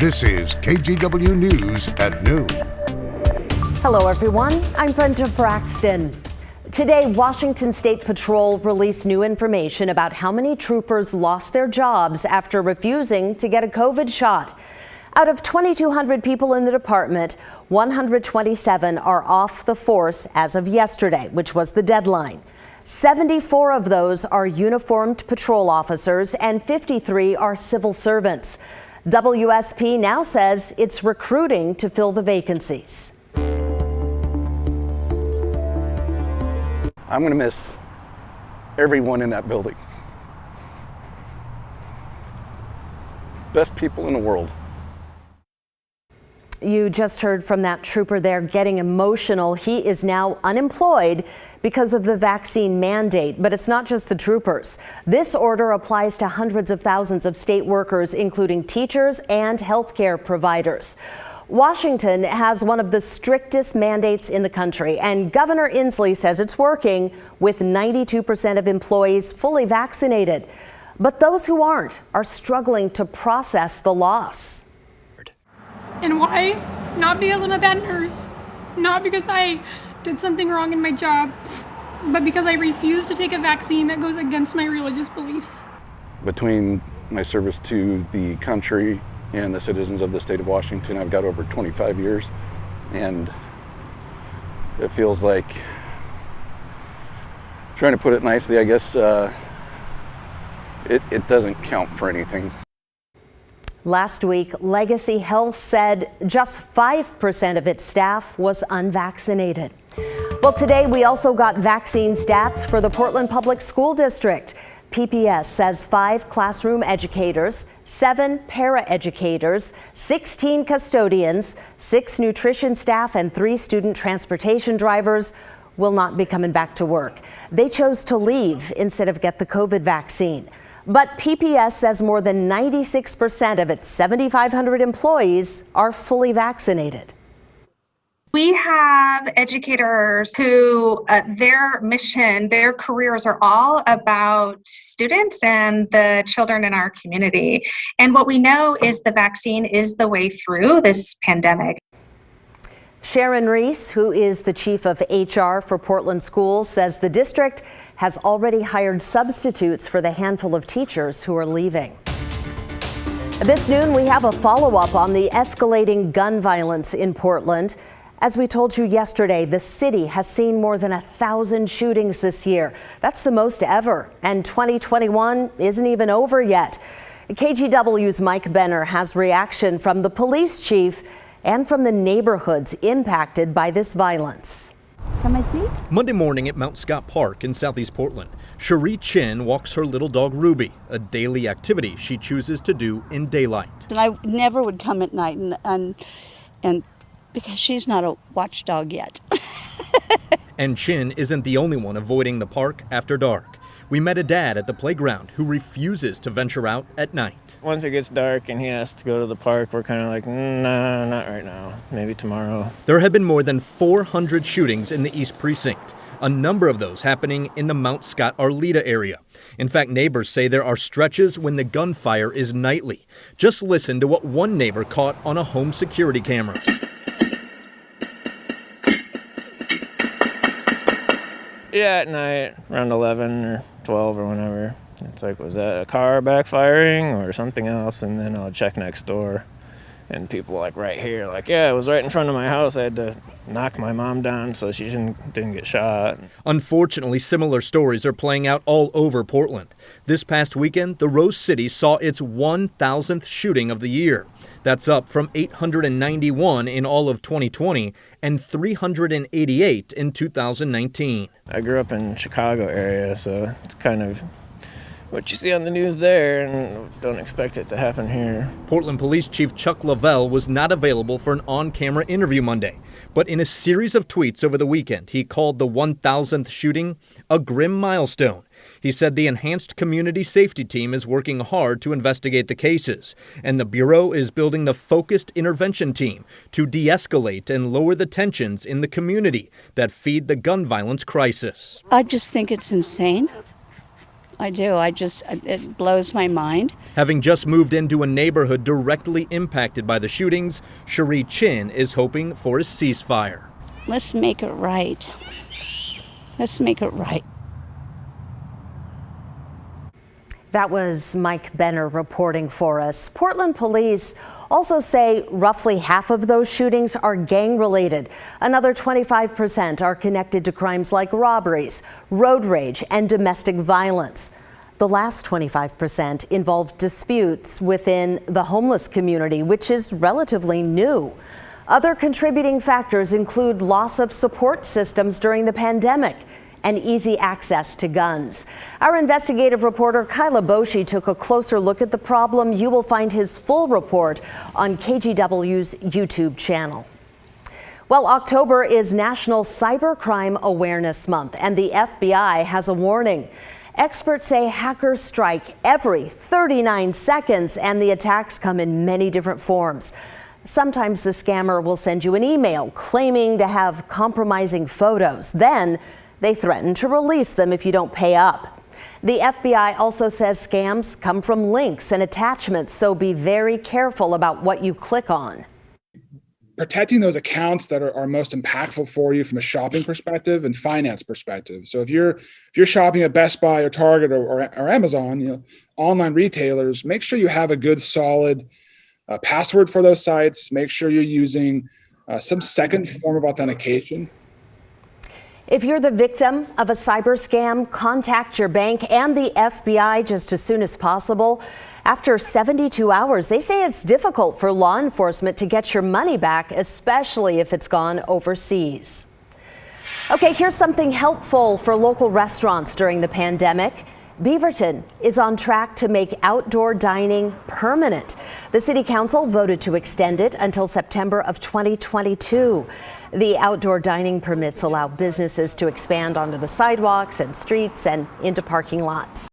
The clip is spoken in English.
This is KGW News at noon. Hello, everyone. I'm Brenda Braxton. Today, Washington State Patrol released new information about how many troopers lost their jobs after refusing to get a COVID shot. Out of 2,200 people in the department, 127 are off the force as of yesterday, which was the deadline. 74 of those are uniformed patrol officers and 53 are civil servants. WSP now says it's recruiting to fill the vacancies. I'm going to miss everyone in that building. Best people in the world. You just heard from that trooper there getting emotional. He is now unemployed because of the vaccine mandate. But it's not just the troopers. This order applies to hundreds of thousands of state workers, including teachers and healthcare providers. Washington has one of the strictest mandates in the country, and Governor Inslee says it's working with 92% of employees fully vaccinated. But those who aren't are struggling to process the loss. And why? Not because I'm a bad nurse, not because I did something wrong in my job, but because I refuse to take a vaccine that goes against my religious beliefs. Between my service to the country and the citizens of the state of Washington, I've got over 25 years, and it feels like, trying to put it nicely, I guess, it doesn't count for anything. Last week, Legacy Health said just 5% of its staff was unvaccinated. Well, today we also got vaccine stats for the Portland Public School District. PPS says 5 classroom educators, 7 paraeducators, 16 custodians, 6 nutrition staff, and 3 student transportation drivers will not be coming back to work. They chose to leave instead of get the COVID vaccine. But PPS says more than 96% of its 7,500 employees are fully vaccinated. We have educators who their mission, their careers are all about students and the children in our community. And what we know is the vaccine is the way through this pandemic. Sharon Reese, who is the chief of HR for Portland Schools, says the district has already hired substitutes for the handful of teachers who are leaving. This noon, we have a follow-up on the escalating gun violence in Portland. As we told you yesterday, the city has seen more than 1,000 shootings this year. That's the most ever, and 2021 isn't even over yet. KGW's Mike Benner has reaction from the police chief and from the neighborhoods impacted by this violence. Can I see? Monday morning at Mount Scott Park in Southeast Portland, Cherie Chin walks her little dog Ruby, a daily activity she chooses to do in daylight. And I never would come at night and because she's not a watchdog yet. And Chin isn't the only one avoiding the park after dark. We met a dad at the playground who refuses to venture out at night. Once it gets dark and he has to go to the park, we're kind of like, nah, not right now, maybe tomorrow. There have been more than 400 shootings in the East Precinct, a number of those happening in the Mount Scott Arleta area. In fact, neighbors say there are stretches when the gunfire is nightly. Just listen to what one neighbor caught on a home security camera. Yeah, at night, around 11 or 12 or whenever. It's like, was that a car backfiring or something else? And then I'll check next door. And people like right here, like, yeah, it was right in front of my house. I had to knock my mom down so she didn't get shot. Unfortunately, similar stories are playing out all over Portland. This past weekend, the Rose City saw its 1,000th shooting of the year. That's up from 891 in all of 2020 and 388 in 2019. I grew up in Chicago area, so it's kind of what you see on the news there, and don't expect it to happen here. Portland Police Chief Chuck Lavelle was not available for an on-camera interview Monday, but in a series of tweets over the weekend, he called the 1,000th shooting a grim milestone. He said the enhanced community safety team is working hard to investigate the cases, and the Bureau is building the focused intervention team to de-escalate and lower the tensions in the community that feed the gun violence crisis. I just think it's insane. I do. It blows my mind. Having just moved into a neighborhood directly impacted by the shootings, Cherie Chin is hoping for a ceasefire. Let's make it right. Let's make it right. That was Mike Benner reporting for us. Portland police also say roughly half of those shootings are gang-related. Another 25% are connected to crimes like robberies, road rage, and domestic violence. The last 25% involved disputes within the homeless community, which is relatively new. Other contributing factors include loss of support systems during the pandemic and easy access to guns. Our investigative reporter Kyla Boshi took a closer look at the problem. You will find his full report on KGW's YouTube channel. Well, October is National Cybercrime Awareness Month, and the FBI has a warning. Experts say hackers strike every 39 seconds, and the attacks come in many different forms. Sometimes the scammer will send you an email claiming to have compromising photos. Then they threaten to release them if you don't pay up. The FBI also says scams come from links and attachments, so be very careful about what you click on. Protecting those accounts that are most impactful for you from a shopping perspective and finance perspective. So if you're shopping at Best Buy or Target or Amazon, online retailers, make sure you have a good solid password for those sites. Make sure you're using some second form of authentication. If you're the victim of a cyber scam, contact your bank and the FBI just as soon as possible. After 72 hours, they say it's difficult for law enforcement to get your money back, especially if it's gone overseas. Okay, here's something helpful for local restaurants during the pandemic. Beaverton is on track to make outdoor dining permanent. The City Council voted to extend it until September of 2022. The outdoor dining permits allow businesses to expand onto the sidewalks and streets and into parking lots.